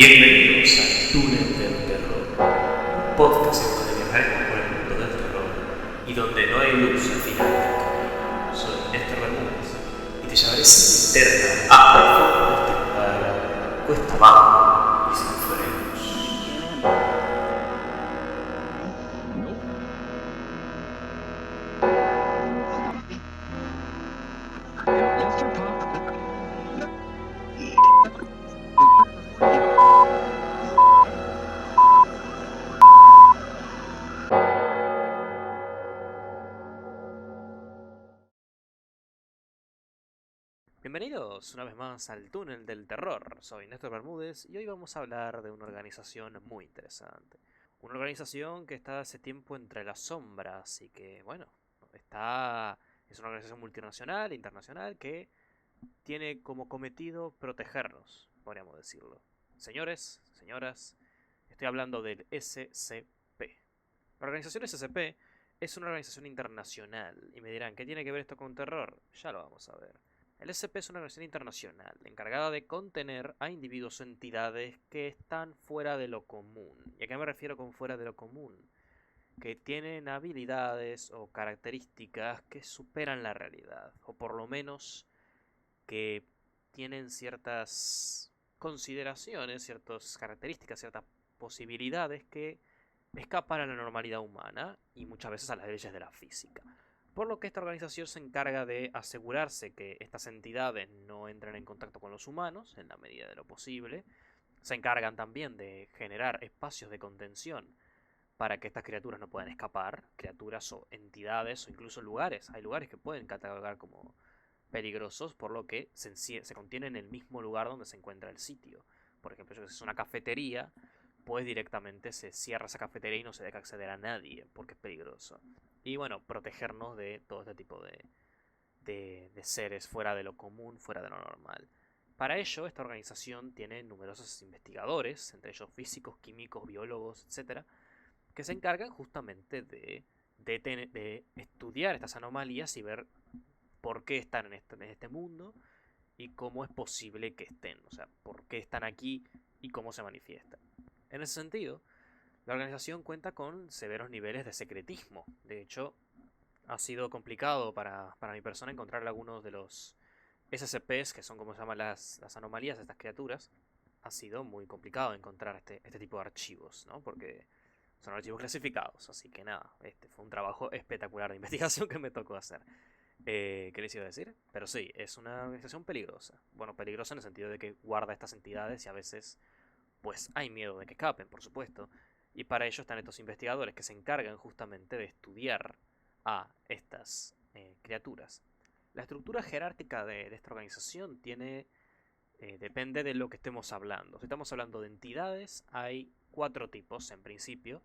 Bienvenidos al Túnel del Terror, un podcast en donde viajaremos por el mundo del terror y donde no hay luz al final del camino. Soy Néstor Bermúdez y te llevaré sin linterna hasta el fondo de este lugar, cuesta abajo y sin frenos. Bienvenidos una vez más al Túnel del Terror. Soy Néstor Bermúdez y hoy vamos a hablar de una organización muy interesante. Una organización que está hace tiempo entre las sombras y que, bueno, es una organización multinacional, internacional, que tiene como cometido protegernos, podríamos decirlo. Señores, señoras, estoy hablando del SCP. La organización SCP es una organización internacional y me dirán, ¿qué tiene que ver esto con terror? Ya lo vamos a ver. El SCP es una organización internacional encargada de contener a individuos o entidades que están fuera de lo común. ¿Y a qué me refiero con fuera de lo común? Que tienen habilidades o características que superan la realidad, o por lo menos que tienen ciertas consideraciones, ciertas características, ciertas posibilidades que escapan a la normalidad humana y muchas veces a las leyes de la física. Por lo que esta organización se encarga de asegurarse que estas entidades no entren en contacto con los humanos en la medida de lo posible. Se encargan también de generar espacios de contención para que estas criaturas no puedan escapar, criaturas o entidades o incluso lugares. Hay lugares que pueden catalogar como peligrosos, por lo que se contienen en el mismo lugar donde se encuentra el sitio. Por ejemplo, si es una cafetería, pues directamente se cierra esa cafetería y no se deja acceder a nadie, porque es peligroso. Y bueno, protegernos de todo este tipo de seres fuera de lo común, fuera de lo normal. Para ello, esta organización tiene numerosos investigadores, entre ellos físicos, químicos, biólogos, etcétera, que se encargan justamente de estudiar estas anomalías y ver por qué están en este mundo y cómo es posible que estén, o sea, por qué están aquí y cómo se manifiestan. En ese sentido, la organización cuenta con severos niveles de secretismo. De hecho, ha sido complicado para mi persona encontrar algunos de los SCPs, que son como se llaman las anomalías de estas criaturas. Ha sido muy complicado encontrar este tipo de archivos, ¿no? Porque son archivos clasificados, así que nada, este fue un trabajo espectacular de investigación que me tocó hacer. ¿Qué les iba a decir? Pero sí, es una organización peligrosa. Bueno, peligrosa en el sentido de que guarda estas entidades y a veces, pues, hay miedo de que escapen, por supuesto. Y para ello están estos investigadores que se encargan justamente de estudiar a estas criaturas. La estructura jerárquica de esta organización depende de lo que estemos hablando. Si estamos hablando de entidades, hay 4 tipos en principio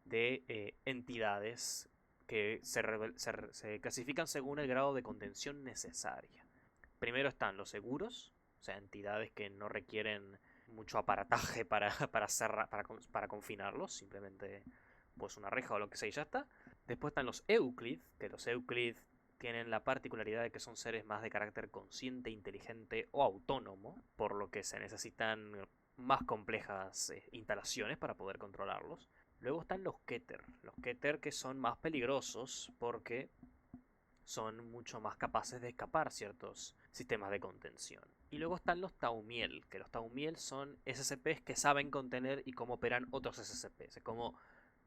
de entidades que se clasifican según el grado de contención necesaria. Primero están los seguros, o sea, entidades que no requieren mucho aparataje para confinarlos, simplemente pues una reja o lo que sea y ya está. Después están los Euclid, que los Euclid tienen la particularidad de que son seres más de carácter consciente, inteligente o autónomo, por lo que se necesitan más complejas instalaciones para poder controlarlos. Luego están los Keter que son más peligrosos porque son mucho más capaces de escapar ciertos sistemas de contención. Y luego están los Taumiel, que los Taumiel son SCPs que saben contener y cómo operan otros SCPs, como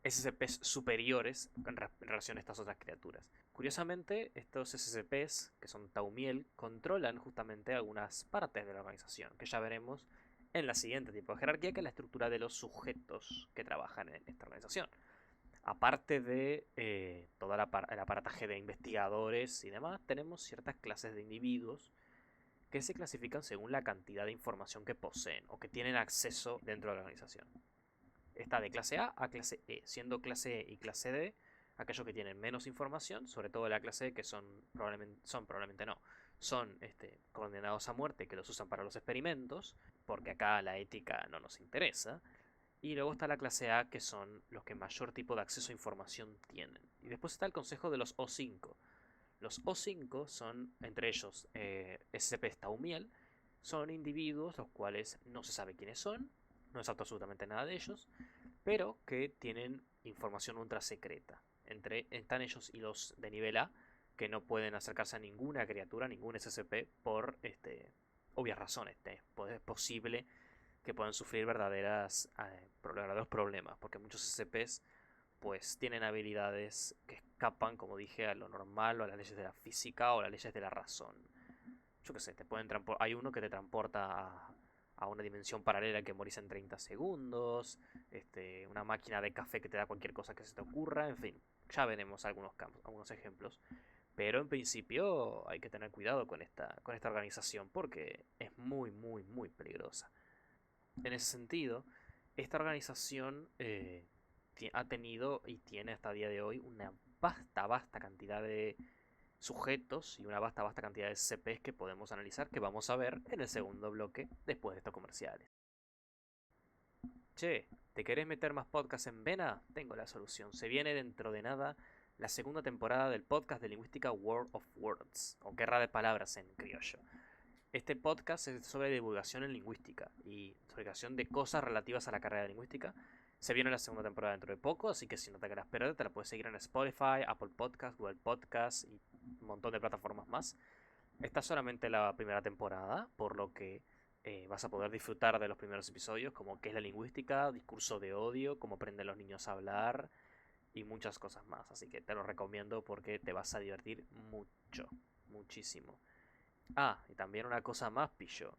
SCPs superiores en relación a estas otras criaturas. Curiosamente, estos SCPs, que son Taumiel, controlan justamente algunas partes de la organización, que ya veremos en la siguiente tipo de jerarquía, que es la estructura de los sujetos que trabajan en esta organización. Aparte de todo el aparataje de investigadores y demás, tenemos ciertas clases de individuos que se clasifican según la cantidad de información que poseen o que tienen acceso dentro de la organización. Está de clase A clase E, siendo clase E y clase D aquellos que tienen menos información, sobre todo la clase E, que son probablemente no, son condenados a muerte, que los usan para los experimentos, porque acá la ética no nos interesa. Y luego está la clase A, que son los que mayor tipo de acceso a información tienen. Y después está el consejo de los O5. Los O5 son, entre ellos, SCP Staumiel, son individuos los cuales no se sabe quiénes son, no es absolutamente nada de ellos, pero que tienen información ultra secreta. Están ellos y los de nivel A, que no pueden acercarse a ninguna criatura, ningún SCP, por obvias razones. Es posible que puedan sufrir verdaderos problemas, porque muchos SCPs pues tienen habilidades que escapan, como dije, a lo normal o a las leyes de la física o a las leyes de la razón. Yo qué sé, hay uno que te transporta a una dimensión paralela que morís en 30 segundos, una máquina de café que te da cualquier cosa que se te ocurra, en fin, ya veremos algunos ejemplos. Pero en principio hay que tener cuidado con esta organización porque es muy, muy, muy peligrosa. En ese sentido, esta organización ha tenido y tiene hasta el día de hoy una vasta cantidad de sujetos y una vasta cantidad de SCPs que podemos analizar, que vamos a ver en el segundo bloque después de estos comerciales. Che, ¿te querés meter más podcasts en Vena? Tengo la solución. Se viene dentro de nada la segunda temporada del podcast de lingüística World of Words, o guerra de palabras en criollo. Este podcast es sobre divulgación en lingüística y divulgación de cosas relativas a la carrera de lingüística. Se viene la segunda temporada dentro de poco, así que si no te querés perder, te la puedes seguir en Spotify, Apple Podcasts, Google Podcasts y un montón de plataformas más. Esta es solamente la primera temporada, por lo que vas a poder disfrutar de los primeros episodios, como qué es la lingüística, discurso de odio, cómo aprenden los niños a hablar y muchas cosas más. Así que te lo recomiendo porque te vas a divertir mucho, muchísimo. Ah, y también una cosa más, pillo.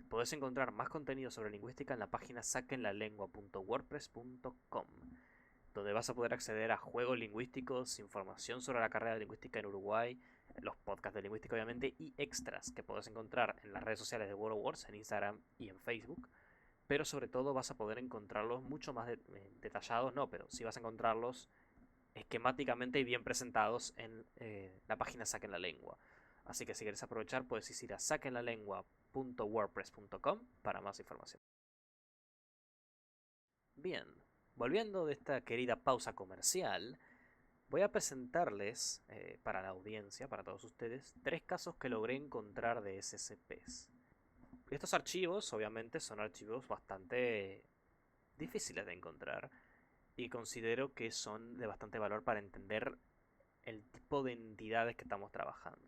Podés encontrar más contenido sobre lingüística en la página saquenlalengua.wordpress.com, donde vas a poder acceder a juegos lingüísticos, información sobre la carrera de lingüística en Uruguay, los podcasts de lingüística obviamente, y extras que podés encontrar en las redes sociales de World of Words, en Instagram y en Facebook. Pero sobre todo vas a poder encontrarlos mucho más detallados, no, pero sí vas a encontrarlos esquemáticamente y bien presentados en la página Saquen la Lengua. Así que si quieres aprovechar, puedes ir a saquenlalengua.wordpress.com para más información. Bien, volviendo de esta querida pausa comercial, voy a presentarles para la audiencia, para todos ustedes, 3 casos que logré encontrar de SCPs. Estos archivos, obviamente, son archivos bastante difíciles de encontrar y considero que son de bastante valor para entender el tipo de entidades que estamos trabajando.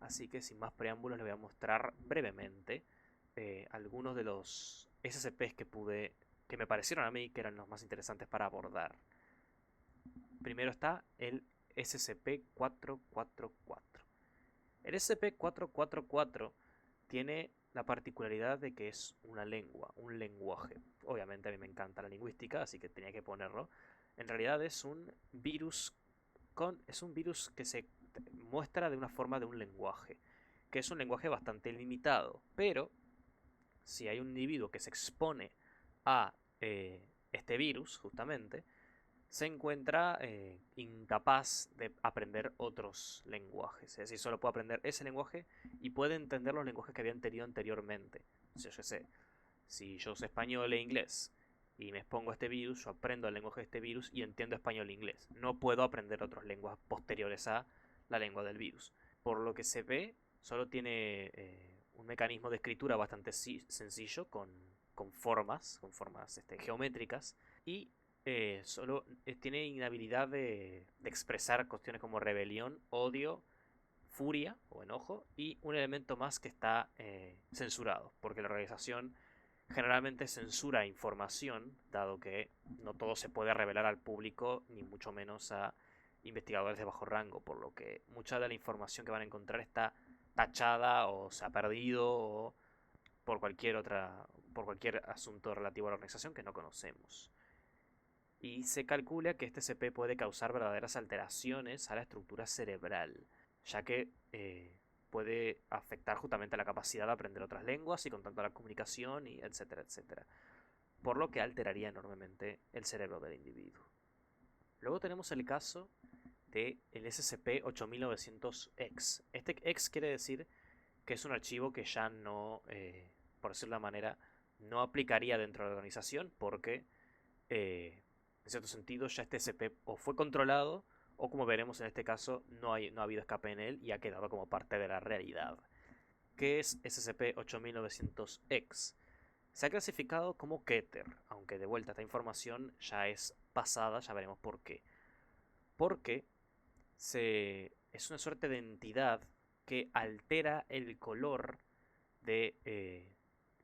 Así que sin más preámbulos les voy a mostrar brevemente algunos de los SCPs que me parecieron a mí que eran los más interesantes para abordar. Primero está el SCP-444. El SCP-444 tiene la particularidad de que es una lengua, un lenguaje. Obviamente a mí me encanta la lingüística, así que tenía que ponerlo. En realidad es un virus que se muestra de una forma de un lenguaje, que es un lenguaje bastante limitado, pero si hay un individuo que se expone a este virus, justamente, se encuentra incapaz de aprender otros lenguajes. Es decir, solo puede aprender ese lenguaje y puede entender los lenguajes que había tenido anteriormente. Si yo sé español e inglés y me expongo a este virus, yo aprendo el lenguaje de este virus y entiendo español e inglés. No puedo aprender otras lenguas posteriores a la lengua del virus. Por lo que se ve, solo tiene un mecanismo de escritura bastante sencillo, con formas geométricas, y solo tiene inhabilidad de expresar cuestiones como rebelión, odio, furia o enojo, y un elemento más que está censurado, porque la organización generalmente censura información, dado que no todo se puede revelar al público, ni mucho menos a investigadores de bajo rango, por lo que mucha de la información que van a encontrar está tachada o se ha perdido o por cualquier asunto relativo a la organización que no conocemos. Y se calcula que este SCP puede causar verdaderas alteraciones a la estructura cerebral, ya que puede afectar justamente la capacidad de aprender otras lenguas y con tanto la comunicación, y etcétera, etcétera. Por lo que alteraría enormemente el cerebro del individuo. Luego tenemos el caso del SCP-8900-X. Este X quiere decir que es un archivo que ya no, por decirlo de una manera, no aplicaría dentro de la organización porque, en cierto sentido, ya este SCP o fue controlado o, como veremos en este caso, no ha habido escape en él y ha quedado como parte de la realidad. ¿Qué es SCP-8900-X? Se ha clasificado como Keter, aunque de vuelta esta información ya es pasada, ya veremos por qué. Porque es una suerte de entidad que altera el color de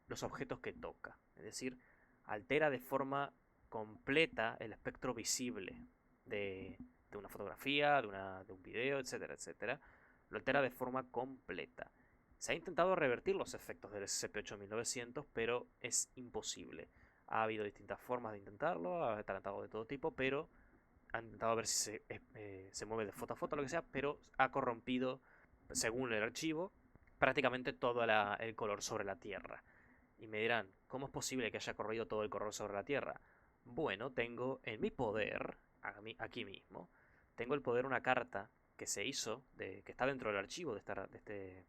los objetos que toca. Es decir, altera de forma completa el espectro visible de una fotografía, de un video, etcétera, etcétera. Lo altera de forma completa. Se ha intentado revertir los efectos del SCP-8900, pero es imposible. Ha habido distintas formas de intentarlo, ha tratado de todo tipo, pero han intentado ver si se mueve de foto a foto, lo que sea, pero ha corrompido, según el archivo, prácticamente todo el color sobre la Tierra. Y me dirán, ¿cómo es posible que haya corrido todo el color sobre la Tierra? Bueno, tengo en mi poder, aquí mismo, tengo el poder una carta que se hizo, que está dentro del archivo de este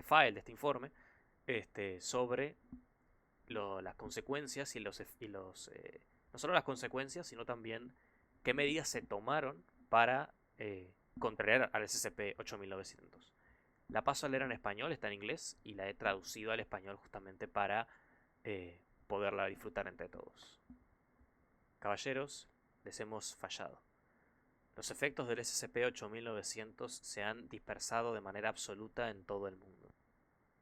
file, de este informe, sobre las consecuencias no solo las consecuencias, sino también qué medidas se tomaron para contrariar al SCP-8900. La paso a leer en español, está en inglés, y la he traducido al español justamente para poderla disfrutar entre todos. Caballeros, les hemos fallado. Los efectos del SCP-8900 se han dispersado de manera absoluta en todo el mundo.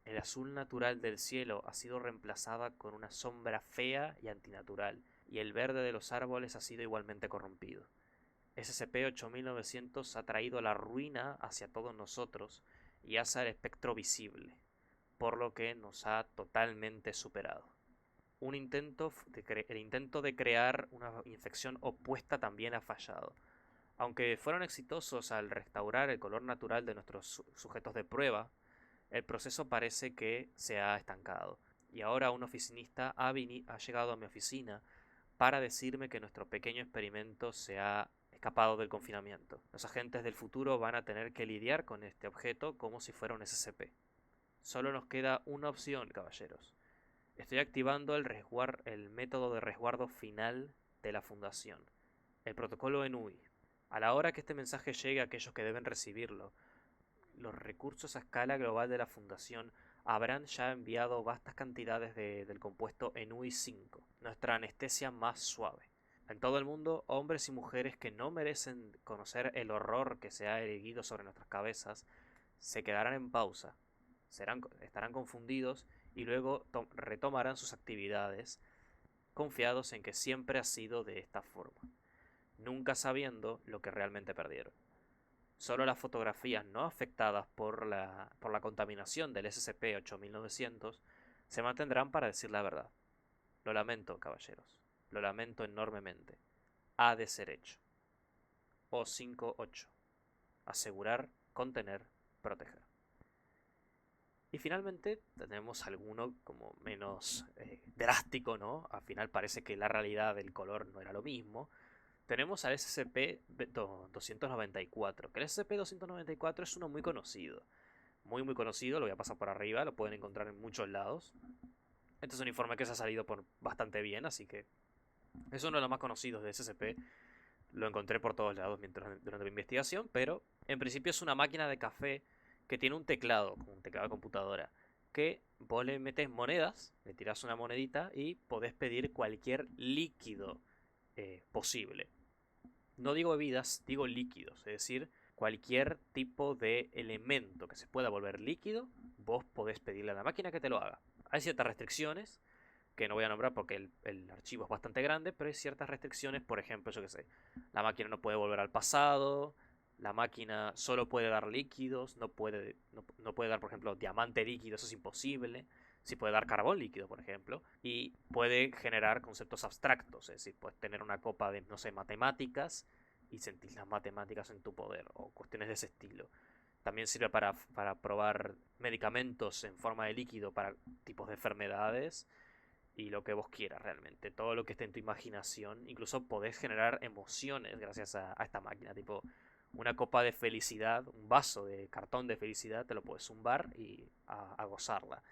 El azul natural del cielo ha sido reemplazada con una sombra fea y antinatural, y el verde de los árboles ha sido igualmente corrompido. SCP-8900 ha traído la ruina hacia todos nosotros y hace el espectro visible, por lo que nos ha totalmente superado. El intento de crear una infección opuesta también ha fallado. Aunque fueron exitosos al restaurar el color natural de nuestros sujetos de prueba, el proceso parece que se ha estancado. Y ahora un oficinista ha llegado a mi oficina para decirme que nuestro pequeño experimento se ha escapado del confinamiento. Los agentes del futuro van a tener que lidiar con este objeto como si fuera un SCP. Solo nos queda una opción, caballeros. Estoy activando el método de resguardo final de la Fundación, el protocolo ENUI. A la hora que este mensaje llegue a aquellos que deben recibirlo, los recursos a escala global de la Fundación habrán ya enviado vastas cantidades del compuesto ENUI 5, nuestra anestesia más suave. En todo el mundo, hombres y mujeres que no merecen conocer el horror que se ha erguido sobre nuestras cabezas, se quedarán en pausa, estarán confundidos y luego retomarán sus actividades, confiados en que siempre ha sido de esta forma, nunca sabiendo lo que realmente perdieron. Solo las fotografías no afectadas por la contaminación del SCP-8900 se mantendrán para decir la verdad. Lo lamento, caballeros. Lo lamento enormemente. Ha de ser hecho. O58. Asegurar, contener, proteger. Y finalmente tenemos alguno como menos drástico, ¿no? Al final parece que la realidad del color no era lo mismo. Tenemos al SCP-294, que el SCP-294 es uno muy conocido. Muy muy conocido, lo voy a pasar por arriba, lo pueden encontrar en muchos lados. Este es un informe que se ha salido por bastante bien, así que es uno de los más conocidos de SCP. Lo encontré por todos lados durante mi investigación, pero en principio es una máquina de café que tiene un teclado de computadora, que vos le metes monedas, le tirás una monedita y podés pedir cualquier líquido posible. No digo bebidas, digo líquidos, es decir, cualquier tipo de elemento que se pueda volver líquido, vos podés pedirle a la máquina que te lo haga. Hay ciertas restricciones que no voy a nombrar porque el archivo es bastante grande, pero hay ciertas restricciones, por ejemplo, yo que sé, la máquina no puede volver al pasado, la máquina solo puede dar líquidos, no puede dar, por ejemplo, diamante líquido, eso es imposible. Sí puede dar carbón líquido, por ejemplo, y puede generar conceptos abstractos, es decir, puedes tener una copa de, no sé, matemáticas y sentir las matemáticas en tu poder, o cuestiones de ese estilo. También sirve para probar medicamentos en forma de líquido para tipos de enfermedades y lo que vos quieras realmente, todo lo que esté en tu imaginación. Incluso podés generar emociones gracias a esta máquina, tipo una copa de felicidad, un vaso de cartón de felicidad, te lo puedes zumbar y a gozarla.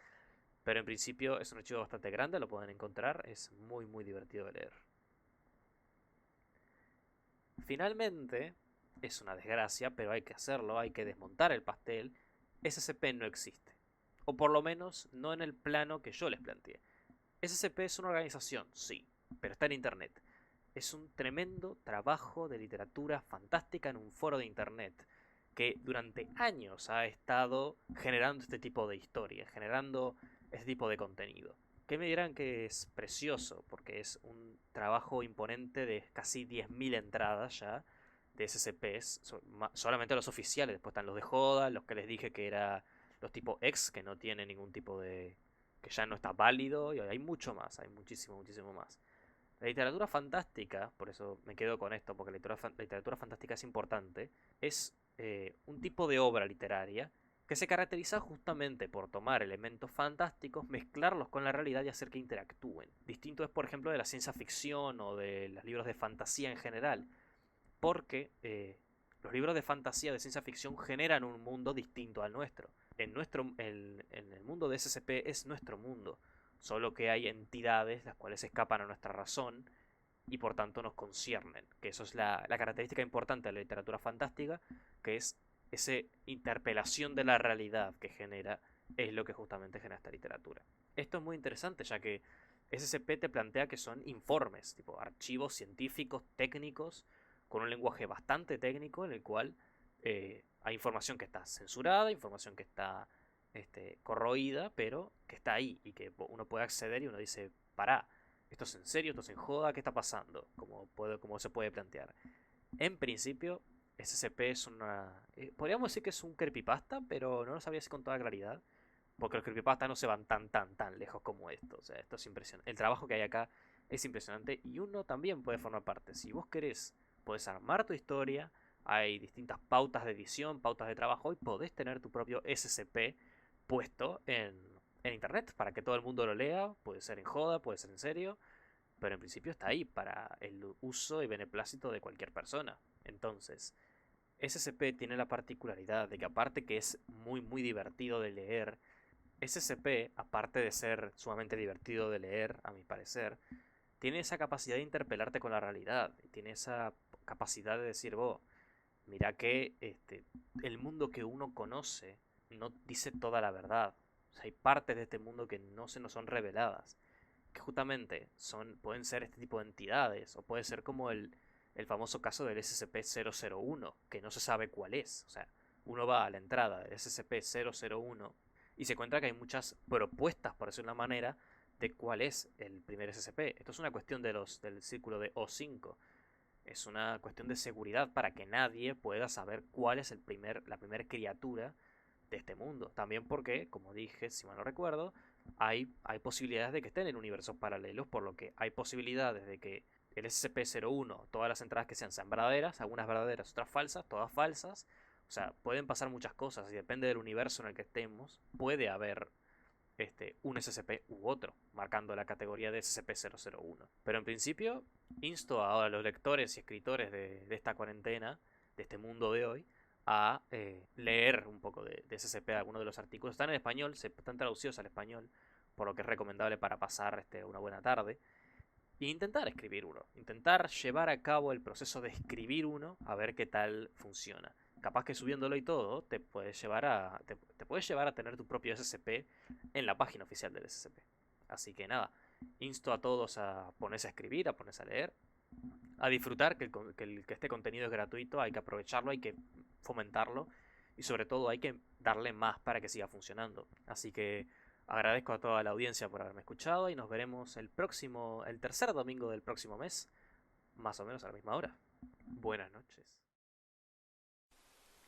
Pero en principio es un archivo bastante grande, lo pueden encontrar, es muy muy divertido de leer. Finalmente, es una desgracia, pero hay que hacerlo, hay que desmontar el pastel. SCP no existe. O por lo menos no en el plano que yo les planteé. SCP es una organización, sí, pero está en internet. Es un tremendo trabajo de literatura fantástica en un foro de internet que durante años ha estado generando este tipo de historias, generando este tipo de contenido. Que me dirán que es precioso, porque es un trabajo imponente de casi 10.000 entradas ya de SCPs, solamente los oficiales, después están los de joda, los que les dije que era los tipo X, que no tienen ningún tipo de... que ya no está válido, y hay mucho más, hay muchísimo, muchísimo más. La literatura fantástica, por eso me quedo con esto, porque la literatura fantástica es importante, es un tipo de obra literaria que se caracteriza justamente por tomar elementos fantásticos, mezclarlos con la realidad y hacer que interactúen. Distinto es, por ejemplo, de la ciencia ficción o de los libros de fantasía en general, porque los libros de fantasía de ciencia ficción generan un mundo distinto al nuestro. En el mundo de SCP es nuestro mundo, solo que hay entidades las cuales escapan a nuestra razón y por tanto nos conciernen, que eso es la característica importante de la literatura fantástica, que es esa interpelación de la realidad que genera, es lo que justamente genera esta literatura. Esto es muy interesante, ya que SCP te plantea que son informes, tipo archivos científicos, técnicos, con un lenguaje bastante técnico en el cual hay información que está censurada, información que está corroída, pero que está ahí y que uno puede acceder y uno dice, pará, ¿esto es en serio? ¿Esto es en joda? ¿Qué está pasando? Como se puede plantear. En principio, SCP es una... podríamos decir que es un creepypasta, pero no lo sabía si con toda claridad, porque los creepypastas no se van tan lejos como esto. O sea, esto es impresionante. El trabajo que hay acá es impresionante y uno también puede formar parte. Si vos querés, podés armar tu historia, hay distintas pautas de edición, pautas de trabajo y podés tener tu propio SCP puesto en internet para que todo el mundo lo lea. Puede ser en joda, puede ser en serio, pero en principio está ahí para el uso y beneplácito de cualquier persona. Entonces, SCP tiene la particularidad de que aparte que es muy divertido de leer, SCP, aparte de ser sumamente divertido de leer, a mi parecer, tiene esa capacidad de interpelarte con la realidad, y tiene esa capacidad de decir, vos, mira que el mundo que uno conoce no dice toda la verdad. O sea, hay partes de este mundo que no se nos son reveladas, que justamente pueden ser este tipo de entidades, o puede ser como el famoso caso del SCP-001, que no se sabe cuál es. O sea, uno va a la entrada del SCP-001 y se encuentra que hay muchas propuestas, por decirlo de una manera, de cuál es el primer SCP. Esto es una cuestión del círculo de O5. Es una cuestión de seguridad para que nadie pueda saber cuál es la primera criatura de este mundo. También porque, como dije, si mal no recuerdo, hay posibilidades de que estén en universos paralelos, por lo que hay posibilidades de que el SCP-01, todas las entradas que sean verdaderas, algunas verdaderas, otras falsas, todas falsas. O sea, pueden pasar muchas cosas y depende del universo en el que estemos, puede haber un SCP u otro, marcando la categoría de SCP-001. Pero en principio, insto a los lectores y escritores de esta cuarentena, de este mundo de hoy, a leer un poco de SCP, algunos de los artículos. Están en español, están traducidos al español, por lo que es recomendable para pasar una buena tarde. E intentar escribir uno, intentar llevar a cabo el proceso de escribir uno, a ver qué tal funciona. Capaz que subiéndolo y todo, te puedes llevar a tener tu propio SCP en la página oficial del SCP. Así que nada, insto a todos a ponerse a escribir, a ponerse a leer, a disfrutar, que este contenido es gratuito, hay que aprovecharlo, hay que fomentarlo y sobre todo hay que darle más para que siga funcionando. Así que agradezco a toda la audiencia por haberme escuchado y nos veremos el tercer domingo del próximo mes, más o menos a la misma hora. Buenas noches.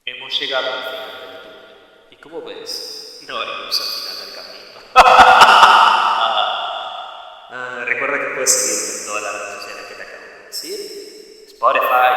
Hemos llegado al final del túnel. Y como ves, no hay luz al final del camino. Recuerda que puedes seguirme en todas las redes sociales que te acabo de decir: Spotify,